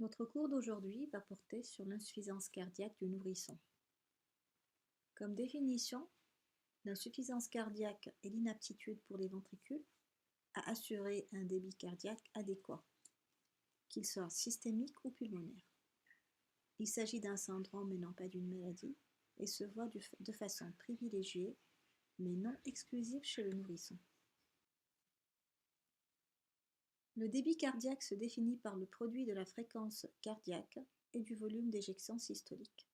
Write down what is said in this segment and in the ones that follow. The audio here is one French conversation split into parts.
Notre cours d'aujourd'hui va porter sur l'insuffisance cardiaque du nourrisson. Comme définition, l'insuffisance cardiaque est l'inaptitude pour les ventricules à assurer un débit cardiaque adéquat, qu'il soit systémique ou pulmonaire. Il s'agit d'un syndrome et non pas d'une maladie et se voit de façon privilégiée mais non exclusive chez le nourrisson. Le débit cardiaque se définit par le produit de la fréquence cardiaque et du volume d'éjection systolique.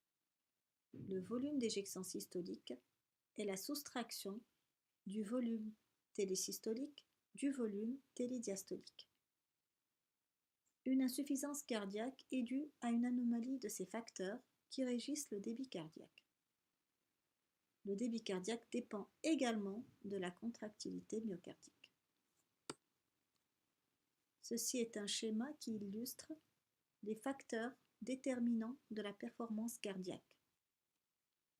Le volume d'éjection systolique est la soustraction du volume télésystolique du volume télédiastolique. Une insuffisance cardiaque est due à une anomalie de ces facteurs qui régissent le débit cardiaque. Le débit cardiaque dépend également de la contractilité myocardique. Ceci est un schéma qui illustre les facteurs déterminants de la performance cardiaque.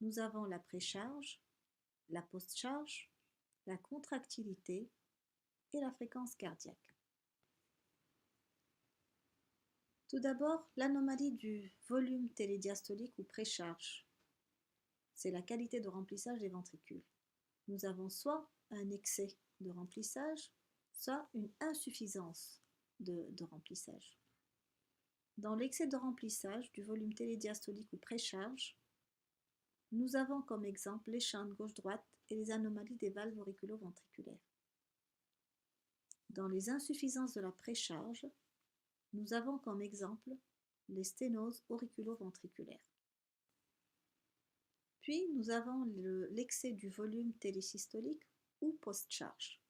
Nous avons la précharge, la postcharge, la contractilité et la fréquence cardiaque. Tout d'abord, l'anomalie du volume télédiastolique ou précharge. C'est la qualité de remplissage des ventricules. Nous avons soit un excès de remplissage, soit une insuffisance de remplissage. Dans l'excès de remplissage du volume télédiastolique ou précharge, nous avons comme exemple les chantes gauche-droite et les anomalies des valves auriculo-ventriculaires. Dans les insuffisances de la précharge, nous avons comme exemple les sténoses auriculo-ventriculaires. Puis nous avons l'excès du volume télésystolique ou post-charge.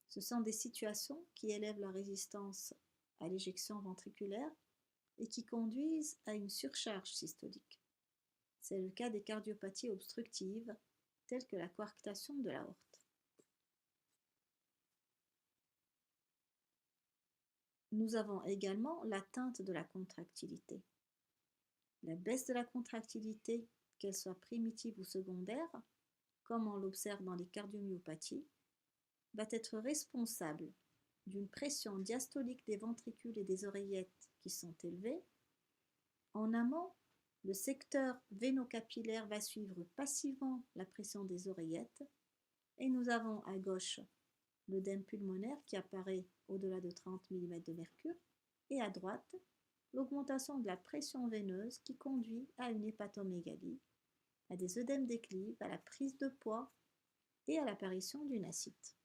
Ce sont des situations qui élèvent la résistance à l'éjection ventriculaire et qui conduisent à une surcharge systolique. C'est le cas des cardiopathies obstructives telles que la coarctation de l'aorte. Nous avons également l'atteinte de la contractilité. La baisse de la contractilité, qu'elle soit primitive ou secondaire, comme on l'observe dans les cardiomyopathies, va être responsable d'une pression diastolique des ventricules et des oreillettes qui sont élevées. En amont, le secteur véno-capillaire va suivre passivement la pression des oreillettes et nous avons à gauche l'œdème pulmonaire qui apparaît au-delà de 30 mm de mercure et à droite, l'augmentation de la pression veineuse qui conduit à une hépatomégalie, à des œdèmes déclives, à la prise de poids et à l'apparition d'une ascite.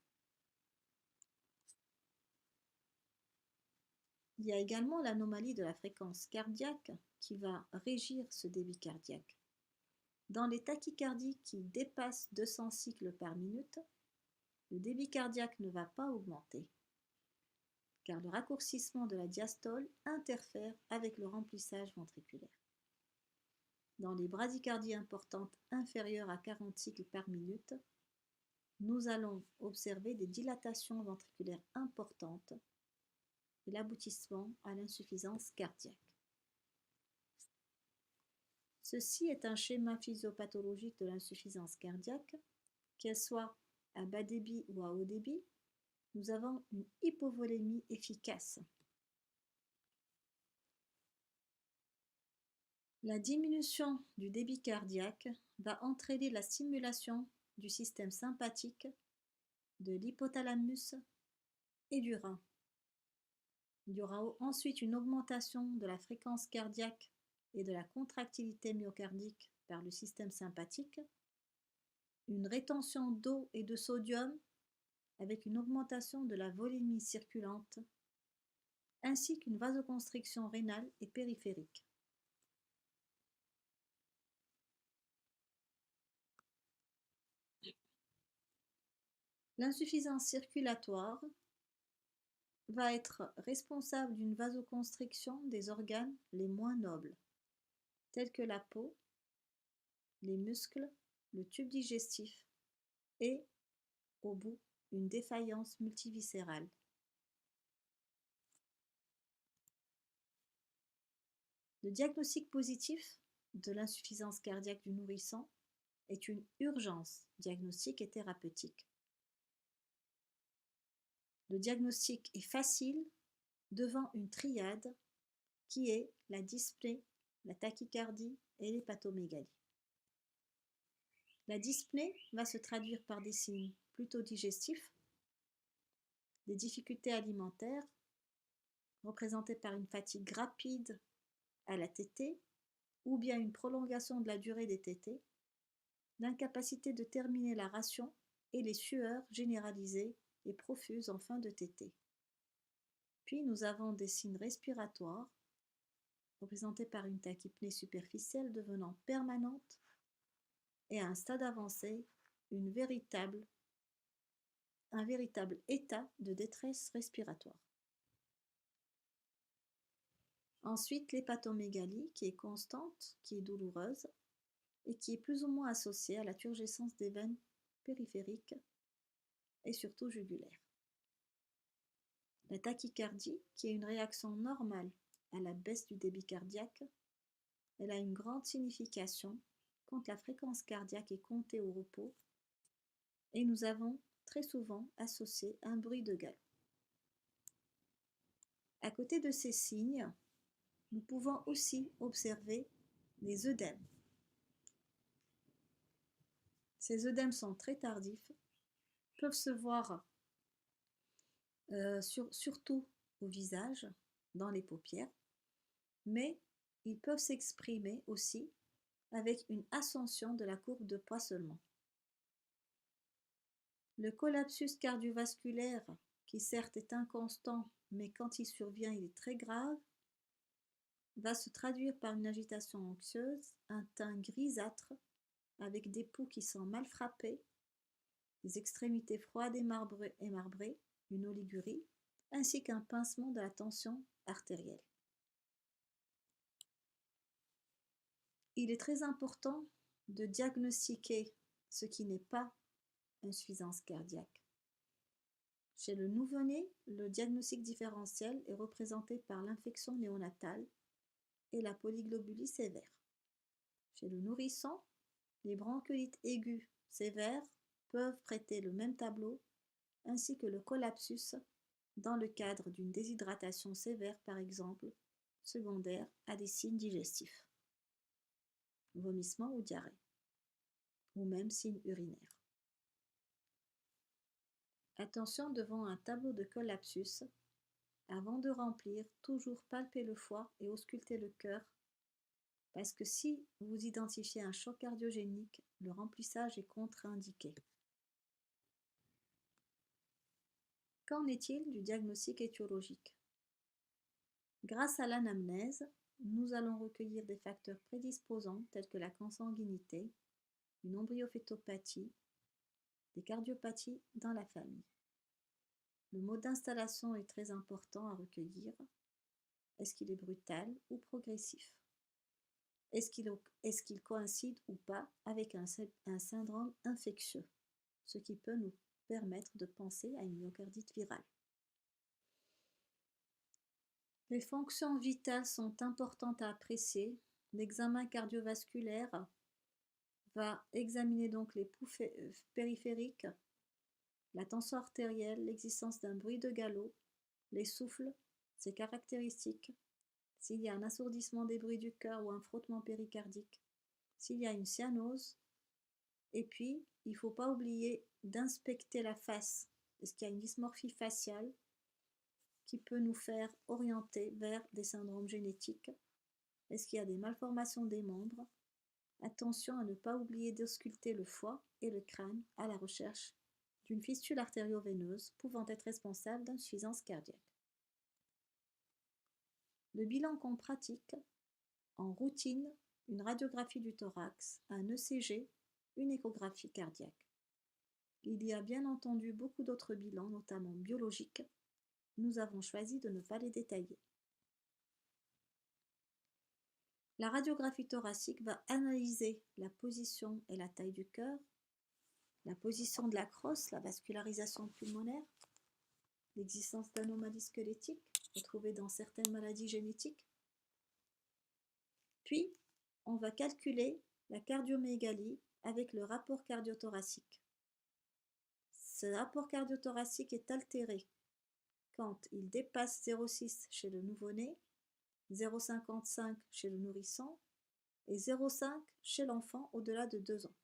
Il y a également l'anomalie de la fréquence cardiaque qui va régir ce débit cardiaque. Dans les tachycardies qui dépassent 200 cycles par minute, le débit cardiaque ne va pas augmenter, car le raccourcissement de la diastole interfère avec le remplissage ventriculaire. Dans les bradycardies importantes inférieures à 40 cycles par minute, nous allons observer des dilatations ventriculaires importantes et l'aboutissement à l'insuffisance cardiaque. Ceci est un schéma physiopathologique de l'insuffisance cardiaque, qu'elle soit à bas débit ou à haut débit. Nous avons une hypovolémie efficace. La diminution du débit cardiaque va entraîner la stimulation du système sympathique, de l'hypothalamus et du rein. Il y aura ensuite une augmentation de la fréquence cardiaque et de la contractilité myocardique par le système sympathique, une rétention d'eau et de sodium avec une augmentation de la volémie circulante, ainsi qu'une vasoconstriction rénale et périphérique. L'insuffisance circulatoire va être responsable d'une vasoconstriction des organes les moins nobles, tels que la peau, les muscles, le tube digestif et, au bout, une défaillance multiviscérale. Le diagnostic positif de l'insuffisance cardiaque du nourrisson est une urgence diagnostique et thérapeutique. Le diagnostic est facile devant une triade qui est la dyspnée, la tachycardie et l'hépatomégalie. La dyspnée va se traduire par des signes plutôt digestifs, des difficultés alimentaires représentées par une fatigue rapide à la tétée ou bien une prolongation de la durée des tétées, l'incapacité de terminer la ration et les sueurs généralisées et profuses en fin de tétée. Puis nous avons des signes respiratoires représentés par une tachypnée superficielle devenant permanente et à un stade avancé, un véritable état de détresse respiratoire. Ensuite, l'hépatomégalie qui est constante, qui est douloureuse et qui est plus ou moins associée à la turgescence des veines périphériques et surtout jugulaires. La tachycardie, qui est une réaction normale à la baisse du débit cardiaque, elle a une grande signification quand la fréquence cardiaque est comptée au repos et nous avons très souvent associé un bruit de galop. À côté de ces signes, nous pouvons aussi observer des œdèmes. Ces œdèmes sont très tardifs, peuvent se voir surtout au visage, dans les paupières, mais ils peuvent s'exprimer aussi avec une ascension de la courbe de poids seulement. Le collapsus cardiovasculaire, qui certes est inconstant, mais quand il survient, il est très grave, va se traduire par une agitation anxieuse, un teint grisâtre, avec des pouls qui sont mal frappés, des extrémités froides et marbrées, une oligurie, ainsi qu'un pincement de la tension artérielle. Il est très important de diagnostiquer ce qui n'est pas insuffisance cardiaque. Chez le nouveau-né, le diagnostic différentiel est représenté par l'infection néonatale et la polyglobulie sévère. Chez le nourrisson, les bronchiolites aiguës sévères peuvent prêter le même tableau, ainsi que le collapsus dans le cadre d'une déshydratation sévère, par exemple, secondaire à des signes digestifs, vomissement ou diarrhée, ou même signes urinaires. Attention devant un tableau de collapsus, avant de remplir, toujours palper le foie et ausculter le cœur, parce que si vous identifiez un choc cardiogénique, le remplissage est contre-indiqué. Qu'en est-il du diagnostic étiologique? Grâce à l'anamnèse, nous allons recueillir des facteurs prédisposants tels que la consanguinité, une embryophétopathie, des cardiopathies dans la famille. Le mode d'installation est très important à recueillir. Est-ce qu'il est brutal ou progressif? Est-ce qu'il coïncide ou pas avec un syndrome infectieux, ce qui peut nous permettre de penser à une myocardite virale. Les fonctions vitales sont importantes à apprécier. L'examen cardiovasculaire va examiner donc les pouls périphériques, la tension artérielle, l'existence d'un bruit de galop, les souffles, ses caractéristiques, s'il y a un assourdissement des bruits du cœur ou un frottement péricardique, s'il y a une cyanose, et puis il ne faut pas oublier d'inspecter la face. Est-ce qu'il y a une dysmorphie faciale qui peut nous faire orienter vers des syndromes génétiques? Est-ce qu'il y a des malformations des membres? Attention à ne pas oublier d'ausculter le foie et le crâne à la recherche d'une fistule artério-veineuse pouvant être responsable d'insuffisance cardiaque. Le bilan qu'on pratique en routine, une radiographie du thorax, un ECG, une échographie cardiaque. Il y a bien entendu beaucoup d'autres bilans, notamment biologiques. Nous avons choisi de ne pas les détailler. La radiographie thoracique va analyser la position et la taille du cœur, la position de la crosse, la vascularisation pulmonaire, l'existence d'anomalies squelettiques retrouvées dans certaines maladies génétiques. Puis, on va calculer la cardiomégalie avec le rapport cardiothoracique. Ce rapport cardiothoracique est altéré quand il dépasse 0,6 chez le nouveau-né, 0,55 chez le nourrisson et 0,5 chez l'enfant au-delà de 2 ans.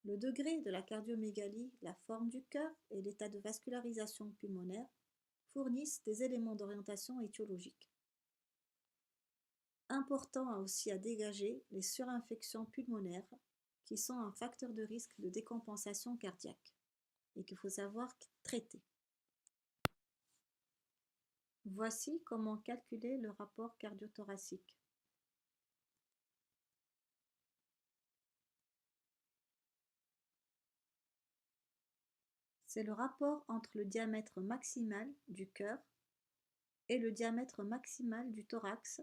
Le degré de la cardiomégalie, la forme du cœur et l'état de vascularisation pulmonaire fournissent des éléments d'orientation étiologique. Important aussi à dégager les surinfections pulmonaires qui sont un facteur de risque de décompensation cardiaque et qu'il faut savoir traiter. Voici comment calculer le rapport cardiothoracique. C'est le rapport entre le diamètre maximal du cœur et le diamètre maximal du thorax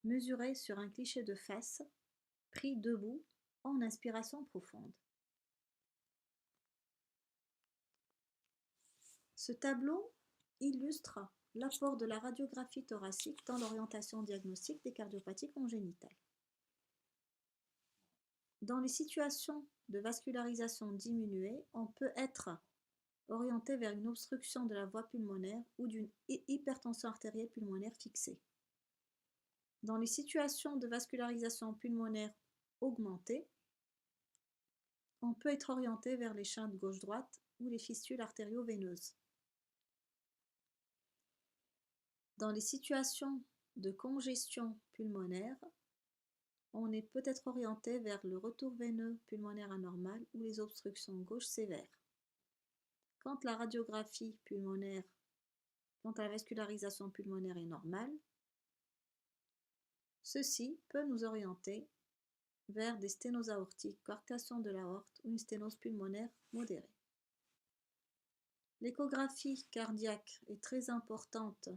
mesuré sur un cliché de face pris debout en inspiration profonde. Ce tableau illustre l'apport de la radiographie thoracique dans l'orientation diagnostique des cardiopathies congénitales. Dans les situations de vascularisation diminuée, on peut être orienté vers une obstruction de la voie pulmonaire ou d'une hypertension artérielle pulmonaire fixée. Dans les situations de vascularisation pulmonaire augmentée, on peut être orienté vers les shunts gauche-droite ou les fistules artério-veineuses. Dans les situations de congestion pulmonaire, on est peut-être orienté vers le retour veineux pulmonaire anormal ou les obstructions gauche sévères. Quand la radiographie pulmonaire, quand la vascularisation pulmonaire est normale, ceci peut nous orienter vers des sténoses aortiques, coarctation de l'aorte ou une sténose pulmonaire modérée. L'échographie cardiaque est très importante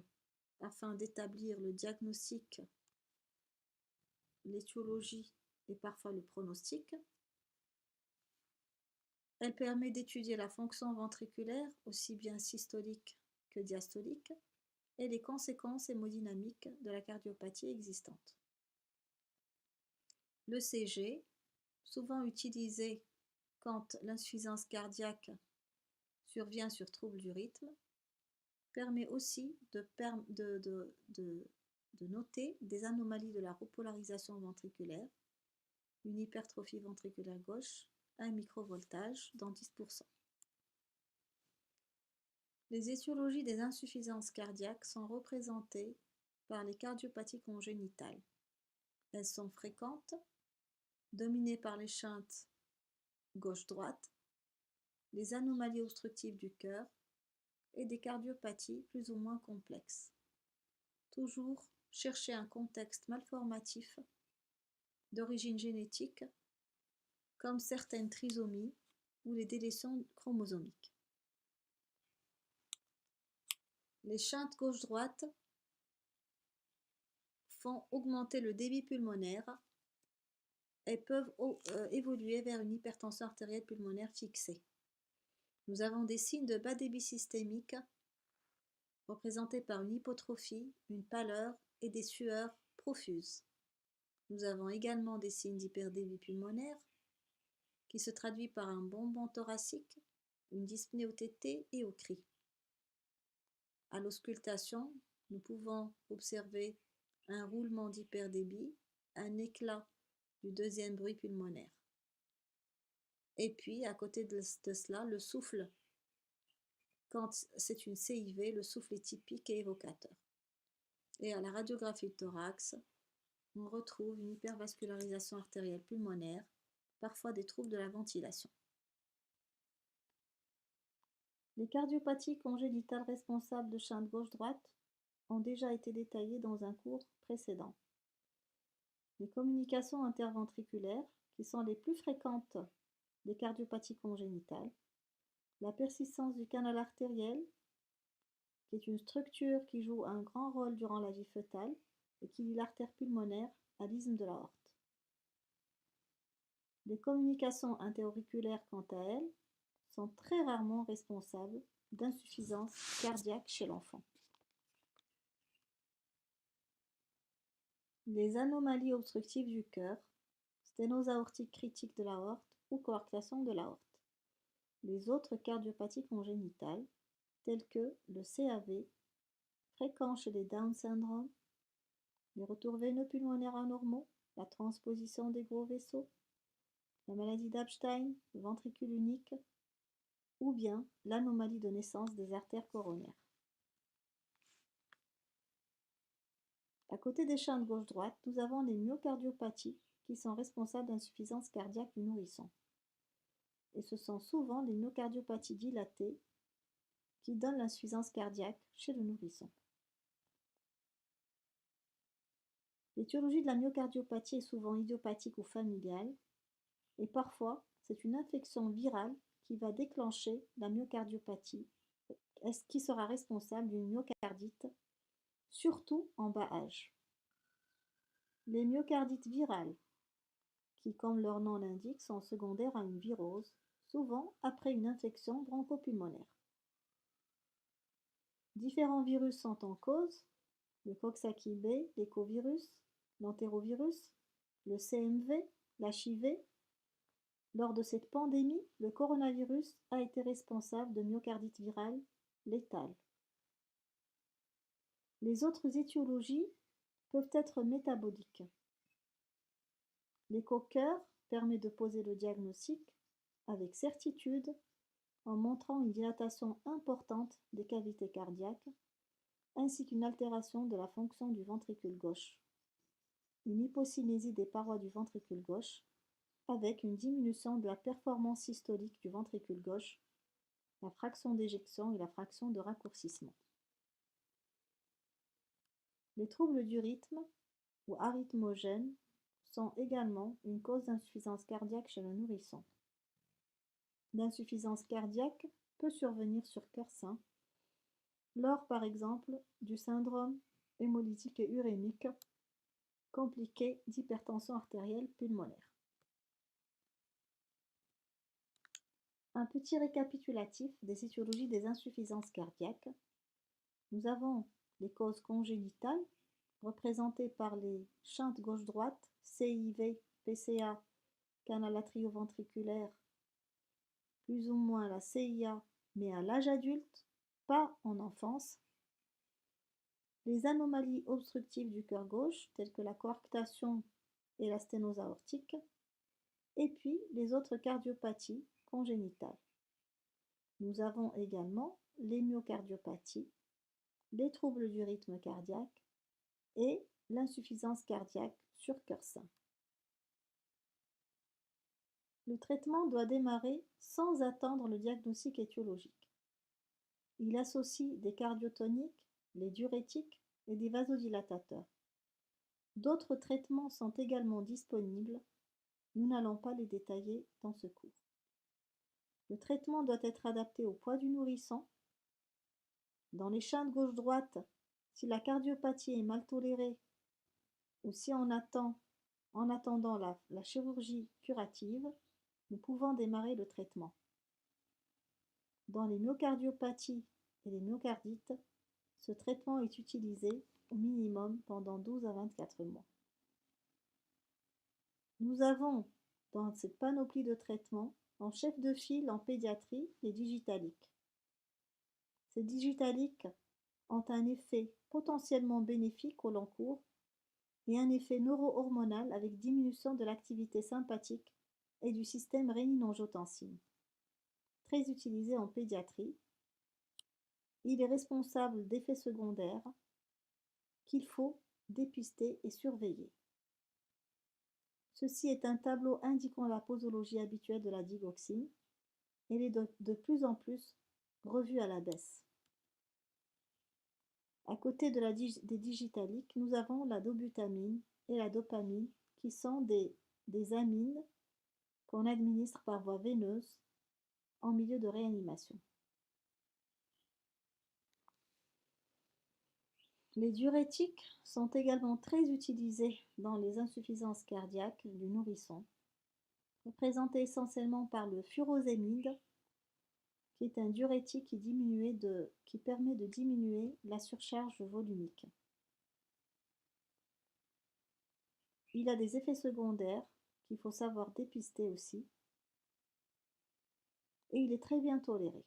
afin d'établir le diagnostic, l'étiologie et parfois le pronostic. Elle permet d'étudier la fonction ventriculaire, aussi bien systolique que diastolique, et les conséquences hémodynamiques de la cardiopathie existante. L'ECG, souvent utilisé quand l'insuffisance cardiaque survient sur trouble du rythme, permet aussi de noter des anomalies de la repolarisation ventriculaire, une hypertrophie ventriculaire gauche, un microvoltage dans 10%. Les étiologies des insuffisances cardiaques sont représentées par les cardiopathies congénitales. Elles sont fréquentes, dominées par les shunts gauche-droite, les anomalies obstructives du cœur et des cardiopathies plus ou moins complexes. Toujours chercher un contexte malformatif d'origine génétique, comme certaines trisomies ou les délétions chromosomiques. Les shunts gauche-droite font augmenter le débit pulmonaire et peuvent évoluer vers une hypertension artérielle pulmonaire fixée. Nous avons des signes de bas débit systémique représentés par une hypotrophie, une pâleur et des sueurs profuses. Nous avons également des signes d'hyperdébit pulmonaire qui se traduit par un bombon thoracique, une dyspnée au TT et au cri. À l'auscultation, nous pouvons observer un roulement d'hyperdébit, un éclat du deuxième bruit pulmonaire. Et puis, à côté de cela, le souffle, quand c'est une CIV, le souffle est typique et évocateur. Et à la radiographie de thorax, on retrouve une hypervascularisation artérielle pulmonaire, parfois des troubles de la ventilation. Les cardiopathies congénitales responsables de shunt gauche-droite ont déjà été détaillées dans un cours précédent. Les communications interventriculaires, qui sont les plus fréquentes des cardiopathies congénitales, la persistance du canal artériel, qui est une structure qui joue un grand rôle durant la vie fœtale et qui lie l'artère pulmonaire à l'isthme de l'aorte. Les communications interauriculaires, quant à elles, sont très rarement responsables d'insuffisance cardiaque chez l'enfant. Les anomalies obstructives du cœur, sténose aortique critique de l'aorte ou coarctation de l'aorte. Les autres cardiopathies congénitales, telles que le CAV, fréquent chez les Down syndrome, les retours veineux pulmonaires anormaux, la transposition des gros vaisseaux, la maladie d'Epstein, le ventricule unique, ou bien l'anomalie de naissance des artères coronaires. À côté des shunts gauche-droite, nous avons les myocardiopathies qui sont responsables d'insuffisance cardiaque du nourrisson. Et ce sont souvent les myocardiopathies dilatées qui donnent l'insuffisance cardiaque chez le nourrisson. L'étiologie de la myocardiopathie est souvent idiopathique ou familiale, et parfois c'est une infection virale qui va déclencher la myocardiopathie, qui sera responsable d'une myocardite, surtout en bas âge. Les myocardites virales, qui comme leur nom l'indique, sont secondaires à une virose, souvent après une infection bronchopulmonaire. Différents virus sont en cause, le Coxsackie B, l'écovirus, l'entérovirus, le CMV, l'HIV. Lors de cette pandémie, le coronavirus a été responsable de myocardite virale létale. Les autres étiologies peuvent être métaboliques. L'écho-cœur permet de poser le diagnostic avec certitude en montrant une dilatation importante des cavités cardiaques ainsi qu'une altération de la fonction du ventricule gauche, une hypocinésie des parois du ventricule gauche avec une diminution de la performance systolique du ventricule gauche, la fraction d'éjection et la fraction de raccourcissement. Les troubles du rythme ou arythmogènes sont également une cause d'insuffisance cardiaque chez le nourrisson. L'insuffisance cardiaque peut survenir sur cœur sain, lors par exemple du syndrome hémolytique et urémique compliqué d'hypertension artérielle pulmonaire. Un petit récapitulatif des étiologies des insuffisances cardiaques. Nous avons les causes congénitales, représentées par les shunts gauche-droite, CIV, PCA, canal atrioventriculaire, plus ou moins la CIA, mais à l'âge adulte, pas en enfance. Les anomalies obstructives du cœur gauche, telles que la coarctation et la sténose aortique, et puis les autres cardiopathies congénitales. Nous avons également les myocardiopathie, les troubles du rythme cardiaque et l'insuffisance cardiaque sur cœur sain. Le traitement doit démarrer sans attendre le diagnostic étiologique. Il associe des cardiotoniques, les diurétiques et des vasodilatateurs. D'autres traitements sont également disponibles. Nous n'allons pas les détailler dans ce cours. Le traitement doit être adapté au poids du nourrisson. Dans les shunts gauche-droite, si la cardiopathie est mal tolérée ou si on attend en attendant la chirurgie curative, nous pouvons démarrer le traitement. Dans les myocardiopathies et les myocardites, ce traitement est utilisé au minimum pendant 12 à 24 mois. Nous avons dans cette panoplie de traitements, en chef de file en pédiatrie, les digitaliques. Ces digitaliques ont un effet potentiellement bénéfique au long cours et un effet neuro-hormonal avec diminution de l'activité sympathique et du système rénine-angiotensine. Très utilisé en pédiatrie, il est responsable d'effets secondaires qu'il faut dépister et surveiller. Ceci est un tableau indiquant la posologie habituelle de la digoxine. Elle est de plus en plus revue à la baisse. À côté des digitaliques, nous avons la dobutamine et la dopamine qui sont des amines qu'on administre par voie veineuse en milieu de réanimation. Les diurétiques sont également très utilisés dans les insuffisances cardiaques du nourrisson, représentés essentiellement par le furosémide, qui est un diurétique qui permet de diminuer la surcharge volumique. Il a des effets secondaires qu'il faut savoir dépister aussi, et il est très bien toléré.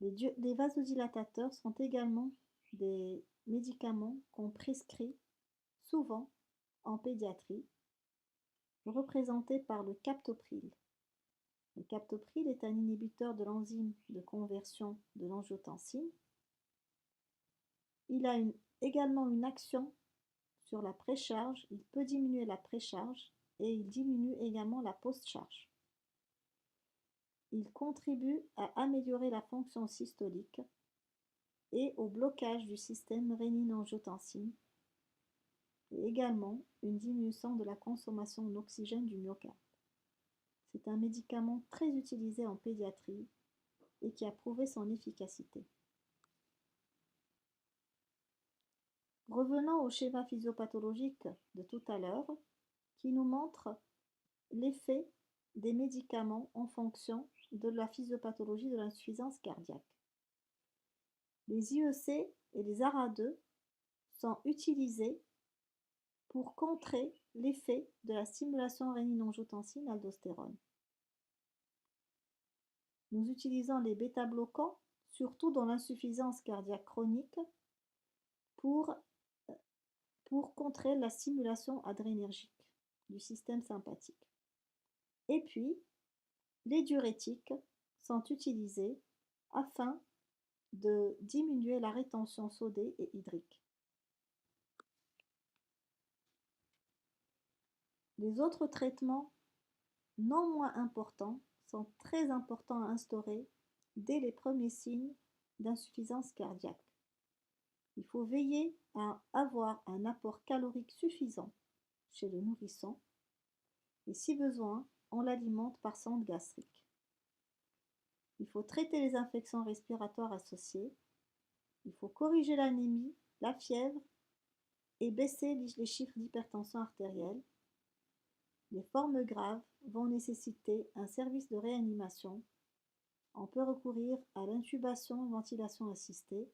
Les vasodilatateurs sont également des médicaments qu'on prescrit souvent en pédiatrie, représentés par le captopril. Le captopril est un inhibiteur de l'enzyme de conversion de l'angiotensine. Il a également une action sur la précharge, il peut diminuer la précharge et il diminue également la post-charge. Il contribue à améliorer la fonction systolique et au blocage du système rénine-angiotensine et également une diminution de la consommation en oxygène du myocarde. C'est un médicament très utilisé en pédiatrie et qui a prouvé son efficacité. Revenons au schéma physiopathologique de tout à l'heure qui nous montre l'effet des médicaments en fonction de la physiopathologie de l'insuffisance cardiaque. Les IEC et les ARA2 sont utilisés pour contrer l'effet de la stimulation rénine-angiotensine-aldostérone. Nous utilisons les bêta-bloquants, surtout dans l'insuffisance cardiaque chronique, pour contrer la stimulation adrénergique du système sympathique. Et puis, les diurétiques sont utilisés afin de diminuer la rétention sodée et hydrique. Les autres traitements, non moins importants, sont très importants à instaurer dès les premiers signes d'insuffisance cardiaque. Il faut veiller à avoir un apport calorique suffisant chez le nourrisson et si besoin, on l'alimente par sonde gastrique. Il faut traiter les infections respiratoires associées. Il faut corriger l'anémie, la fièvre et baisser les chiffres d'hypertension artérielle. Les formes graves vont nécessiter un service de réanimation. On peut recourir à l'intubation et ventilation assistée,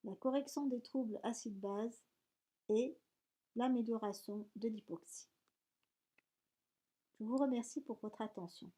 la correction des troubles acide-base et l'amélioration de l'hypoxie. Je vous remercie pour votre attention.